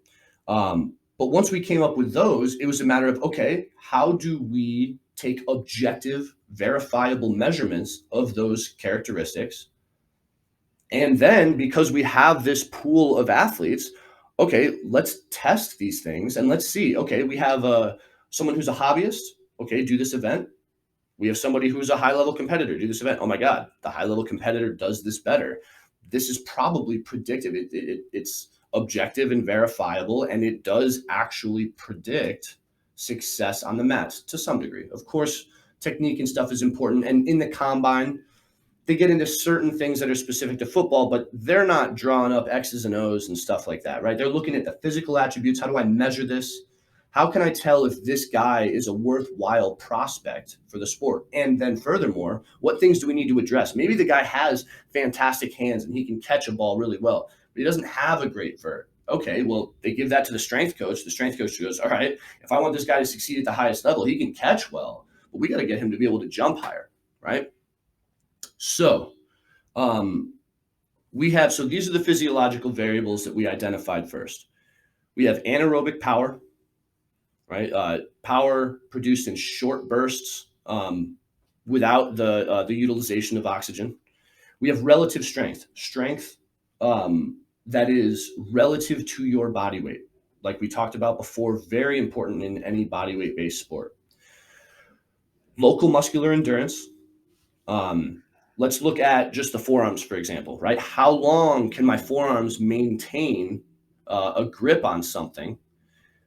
But once we came up with those, it was a matter of, okay, how do we take objective, verifiable measurements of those characteristics? And then because we have this pool of athletes, okay, let's test these things and let's see, okay, we have someone who's a hobbyist, okay, do this event. We have somebody who's a high-level competitor, do this event. Oh my God, the high-level competitor does this better. This is probably predictive. It's objective and verifiable, and it does actually predict success on the mat to some degree. Of course, technique and stuff is important. And in the combine, they get into certain things that are specific to football, but they're not drawing up X's and O's and stuff like that, right? They're looking at the physical attributes. How do I measure this? How can I tell if this guy is a worthwhile prospect for the sport? And then furthermore, what things do we need to address? Maybe the guy has fantastic hands and he can catch a ball really well, but he doesn't have a great vert. Okay, well, they give that to the strength coach. The strength coach goes, all right, if I want this guy to succeed at the highest level, he can catch well, but we got to get him to be able to jump higher, right? So these are the physiological variables that we identified first. We have anaerobic power, right? Power produced in short bursts without the utilization of oxygen. We have relative strength that is relative to your body weight. Like we talked about before, very important in any body weight based sport. Local muscular endurance. Let's look at just the forearms, for example, right? How long can my forearms maintain a grip on something?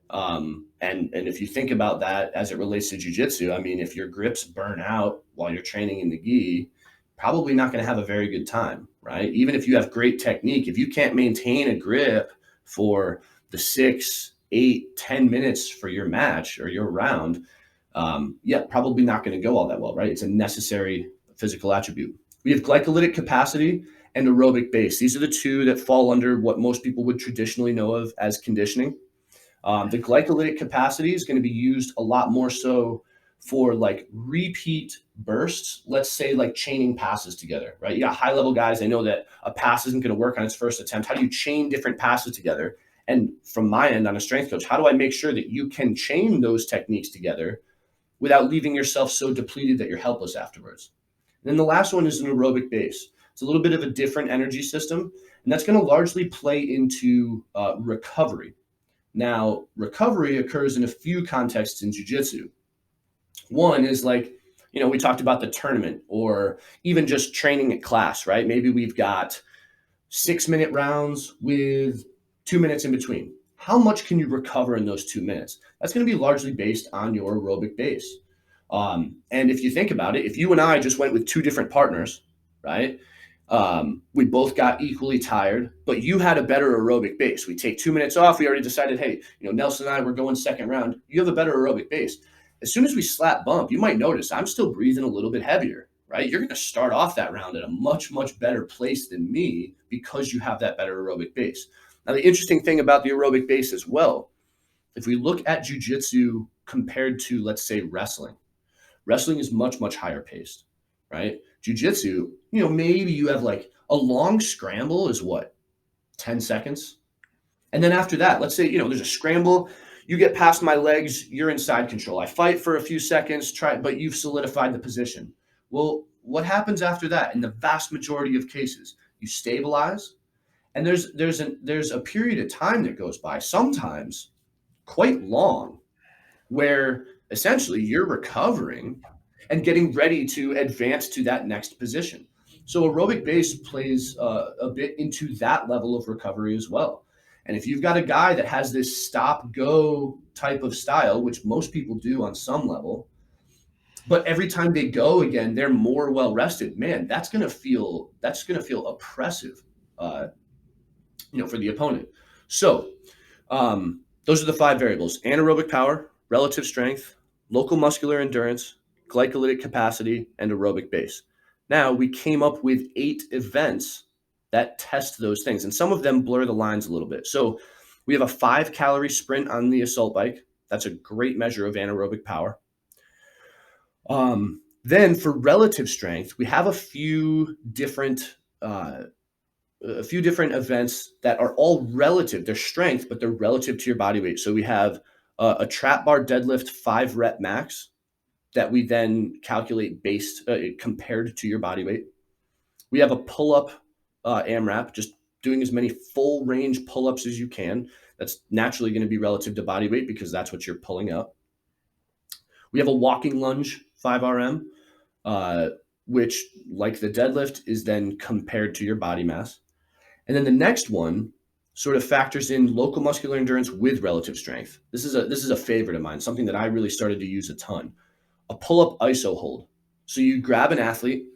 And if you think about that as it relates to jiu-jitsu, I mean, if your grips burn out while you're training in the gi, probably not going to have a very good time, right? Even if you have great technique, if you can't maintain a grip for the 6, 8, 10 minutes for your match or your round, probably not going to go all that well, right? It's a necessary physical attribute. We have glycolytic capacity and aerobic base. These are the two that fall under what most people would traditionally know of as conditioning. The glycolytic capacity is going to be used a lot more so for like repeat bursts. Let's say like chaining passes together, right? You got high level guys. They know that a pass isn't going to work on its first attempt. How do you chain different passes together? And from my end on a strength coach, how do I make sure that you can chain those techniques together without leaving yourself so depleted that you're helpless afterwards? And then the last one is an aerobic base. It's a little bit of a different energy system, and that's going to largely play into recovery. Now, recovery occurs in a few contexts in jiu-jitsu. One is like, we talked about the tournament or even just training at class, right? Maybe we've got 6-minute rounds with 2 minutes in between. How much can you recover in those 2 minutes? That's going to be largely based on your aerobic base. And if you think about it, if you and I just went with 2 different partners, right? We both got equally tired, but you had a better aerobic base. We take 2 minutes off. We already decided, hey, Nelson and I, we're going second round. You have a better aerobic base. As soon as we slap bump, you might notice I'm still breathing a little bit heavier, right? You're going to start off that round at a much, much better place than me because you have that better aerobic base. Now, the interesting thing about the aerobic base as well, if we look at jiu-jitsu compared to, let's say, wrestling is much, much higher paced, right? Jiu-jitsu, maybe you have like a long scramble is what, 10 seconds? And then after that, let's say, there's a scramble, you get past my legs, you're in side control. I fight for a few seconds, but you've solidified the position. Well, what happens after that? In the vast majority of cases, you stabilize, and there's a period of time that goes by, sometimes quite long, where essentially you're recovering and getting ready to advance to that next position. So aerobic base plays a bit into that level of recovery as well. And if you've got a guy that has this stop-go type of style, which most people do on some level, but every time they go again, they're more well-rested, man, that's gonna feel oppressive, for the opponent. So those are the 5 variables: anaerobic power, relative strength, local muscular endurance, glycolytic capacity, and aerobic base. Now, we came up with 8 events that test those things, and some of them blur the lines a little bit. So we have a 5-calorie sprint on the assault bike. That's a great measure of anaerobic power. Then for relative strength, we have a few different events that are all relative. They're strength, but they're relative to your body weight. So we have a trap bar deadlift 5 rep max that we then calculate based compared to your body weight. We have a pull-up AMRAP, just doing as many full range pull-ups as you can. That's naturally going to be relative to body weight because that's what you're pulling up. We have a walking lunge 5RM, which, like the deadlift, is then compared to your body mass. And then the next one sort of factors in local muscular endurance with relative strength. This is a favorite of mine, something that I really started to use a ton. A pull-up iso hold. So you grab an athlete,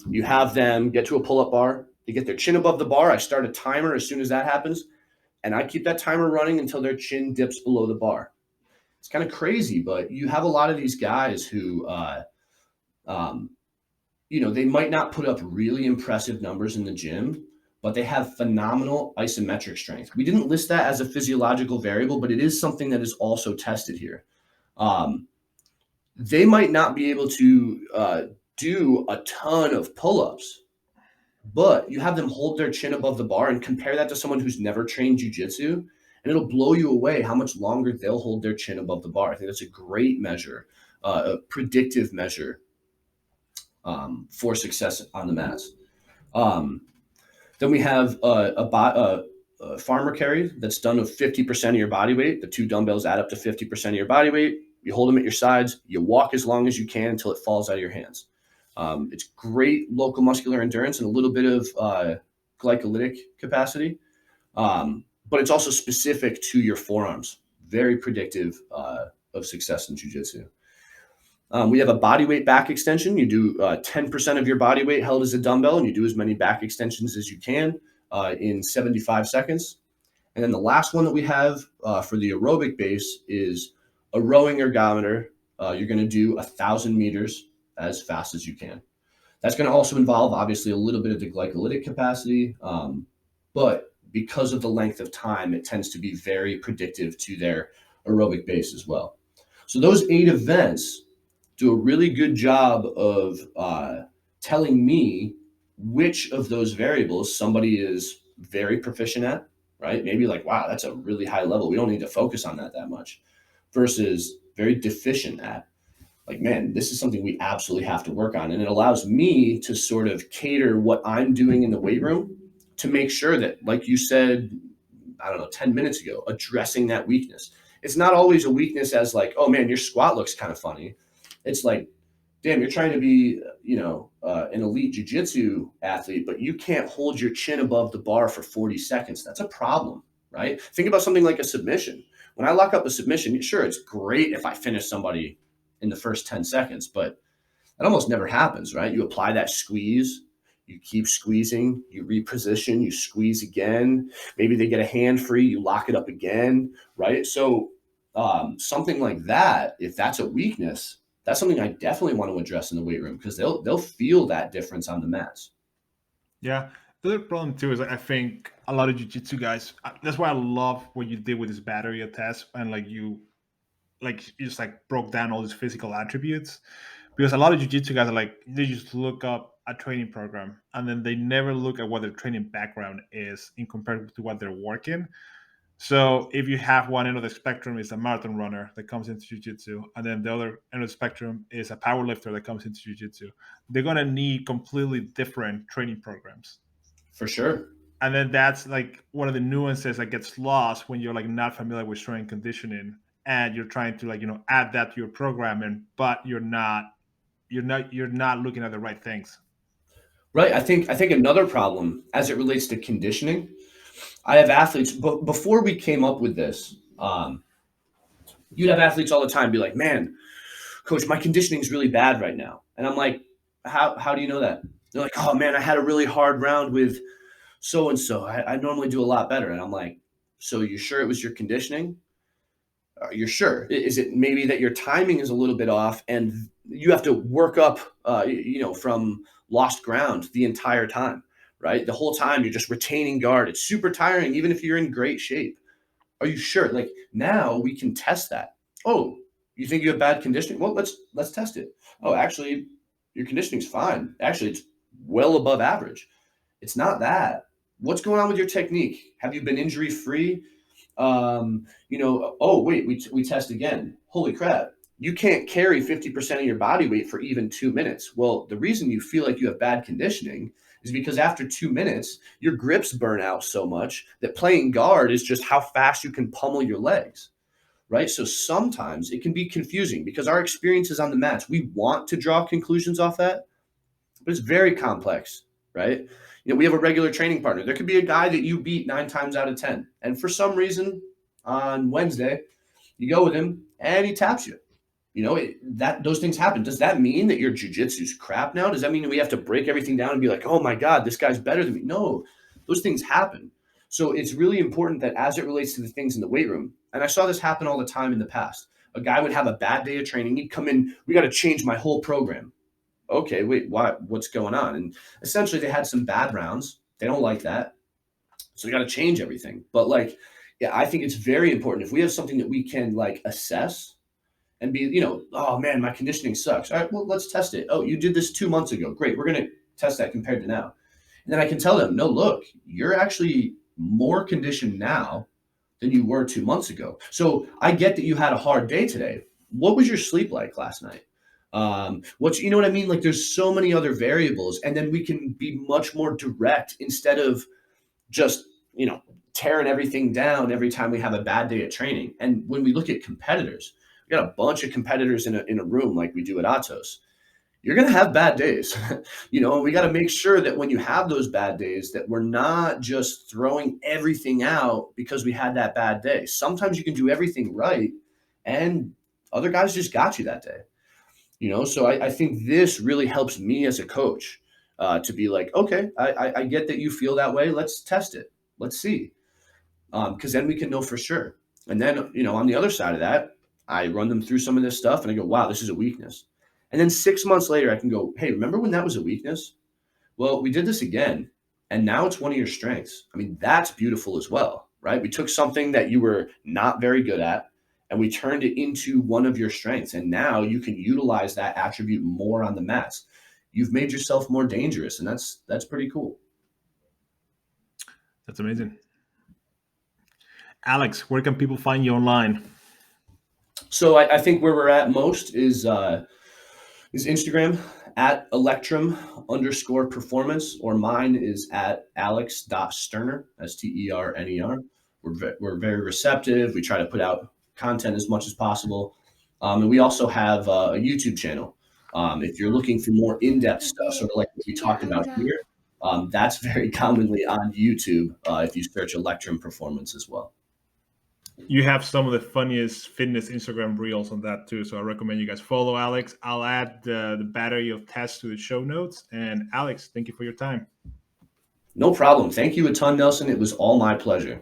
you have them get to a pull-up bar, they get their chin above the bar. I start a timer as soon as that happens, and I keep that timer running until their chin dips below the bar. It's kind of crazy, but you have a lot of these guys who, they might not put up really impressive numbers in the gym, but they have phenomenal isometric strength. We didn't list that as a physiological variable, but it is something that is also tested here. They might not be able to do a ton of pull-ups, but you have them hold their chin above the bar and compare that to someone who's never trained jiu-jitsu, and it'll blow you away how much longer they'll hold their chin above the bar. I think that's a great measure, a predictive measure for success on the mats. Then we have a farmer carry that's done with 50% of your body weight. The 2 dumbbells add up to 50% of your body weight. You hold them at your sides. You walk as long as you can until it falls out of your hands. It's great local muscular endurance and a little bit of glycolytic capacity, but it's also specific to your forearms. Very predictive of success in jiu-jitsu. We have a body weight back extension. You do 10% of your body weight held as a dumbbell, and you do as many back extensions as you can in 75 seconds. And then the last one that we have for the aerobic base is a rowing ergometer. You're going to do 1,000 meters as fast as you can. That's going to also involve, obviously, a little bit of the glycolytic capacity, but because of the length of time, it tends to be very predictive to their aerobic base as well. So those 8 events do a really good job of telling me which of those variables somebody is very proficient at, right? Maybe like, wow, that's a really high level. We don't need to focus on that much, versus very deficient at, like, man, this is something we absolutely have to work on. And it allows me to sort of cater what I'm doing in the weight room to make sure that, like you said, 10 minutes ago, addressing that weakness. It's not always a weakness as like, oh man, your squat looks kind of funny. It's like, damn, you're trying to be, an elite jiu-jitsu athlete, but you can't hold your chin above the bar for 40 seconds. That's a problem, right? Think about something like a submission. When I lock up a submission, sure, it's great if I finish somebody in the first 10 seconds, but that almost never happens, right? You apply that squeeze, you keep squeezing, you reposition, you squeeze again. Maybe they get a hand free, you lock it up again, right? So something like that, if that's a weakness, that's something I definitely want to address in the weight room, because they'll feel that difference on the mats. Yeah. The other problem too is I think a lot of jiu-jitsu guys. That's why I love what you did with this battery test, and you just broke down all these physical attributes, because a lot of jiu-jitsu guys are they just look up a training program and then they never look at what their training background is in comparison to what they're working. So if you have one end of the spectrum is a marathon runner that comes into jiu-jitsu, and then the other end of the spectrum is a power lifter that comes into jiu-jitsu, they're going to need completely different training programs. For sure. And then that's one of the nuances that gets lost when you're not familiar with strength and conditioning, and you're trying to add that to your programming, but you're not looking at the right things. Right. I think another problem as it relates to conditioning, I have athletes, but before we came up with this, you'd have athletes all the time be like, man, coach, my conditioning is really bad right now. And I'm like, how do you know that? They're like, oh man, I had a really hard round with so-and-so. I normally do a lot better. And I'm like, so you sure it was your conditioning? You're sure? Is it maybe that your timing is a little bit off and you have to work up, from lost ground the entire time, right? The whole time you're just retaining guard. It's super tiring, even if you're in great shape. Are you sure? Now we can test that. Oh, you think you have bad conditioning? Well, let's test it. Oh, actually, your conditioning's fine. Actually, it's well above average. It's not that. What's going on with your technique? Have you been injury free? Oh wait, we test again. Holy crap. You can't carry 50% of your body weight for even 2 minutes. Well, the reason you feel like you have bad conditioning is because after 2 minutes, your grips burn out so much that playing guard is just how fast you can pummel your legs, right? So sometimes it can be confusing because our experiences on the mats, we want to draw conclusions off that, but it's very complex, right? We have a regular training partner. There could be a guy that you beat 9 times out of 10. And for some reason on Wednesday, you go with him and he taps you. Those things happen. Does that mean that your jiu-jitsu's crap now? Does that mean we have to break everything down and be like, oh my God, this guy's better than me? No, those things happen. So it's really important that as it relates to the things in the weight room, and I saw this happen all the time in the past, a guy would have a bad day of training. He'd come in, we got to change my whole program. Okay, wait, what's going on? And essentially they had some bad rounds. They don't like that. So we got to change everything. But I think it's very important if we have something that we can assess and be, oh man, my conditioning sucks. All right, well, let's test it. Oh, you did this 2 months ago. Great. We're going to test that compared to now. And then I can tell them, no, look, you're actually more conditioned now than you were 2 months ago. So I get that you had a hard day today. What was your sleep like last night? You know what I mean? There's so many other variables, and then we can be much more direct instead of just, tearing everything down every time we have a bad day at training. And when we look at competitors, we got a bunch of competitors in a room like we do at Atos. You're going to have bad days, and we got to make sure that when you have those bad days that we're not just throwing everything out because we had that bad day. Sometimes you can do everything right and other guys just got you that day. So I think this really helps me as a coach to be like, okay, I get that you feel that way. Let's test it. Let's see. Because then we can know for sure. And then, on the other side of that, I run them through some of this stuff and I go, wow, this is a weakness. And then 6 months later, I can go, hey, remember when that was a weakness? Well, we did this again. And now it's one of your strengths. I mean, that's beautiful as well, right? We took something that you were not very good at, and we turned it into one of your strengths. And now you can utilize that attribute more on the mats. You've made yourself more dangerous, and that's pretty cool. That's amazing. Alex, where can people find you online? So I think where we're at most is Instagram at Electrum_Performance, or mine is at alex.sterner, Sterner. We're very receptive. We try to put out content as much as possible. And we also have a YouTube channel. If you're looking for more in-depth stuff, sort of like what we talked about here, that's very commonly on YouTube if you search Electrum Performance as well. You have some of the funniest fitness Instagram reels on that too. So I recommend you guys follow Alex. I'll add the battery of tests to the show notes. And Alex, thank you for your time. No problem. Thank you a ton, Nelson. It was all my pleasure.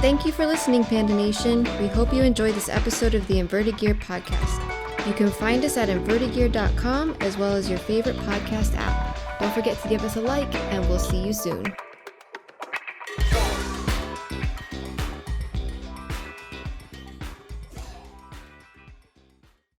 Thank you for listening, Panda Nation. We hope you enjoyed this episode of the Inverted Gear podcast. You can find us at invertedgear.com as well as your favorite podcast app. Don't forget to give us a like, and we'll see you soon.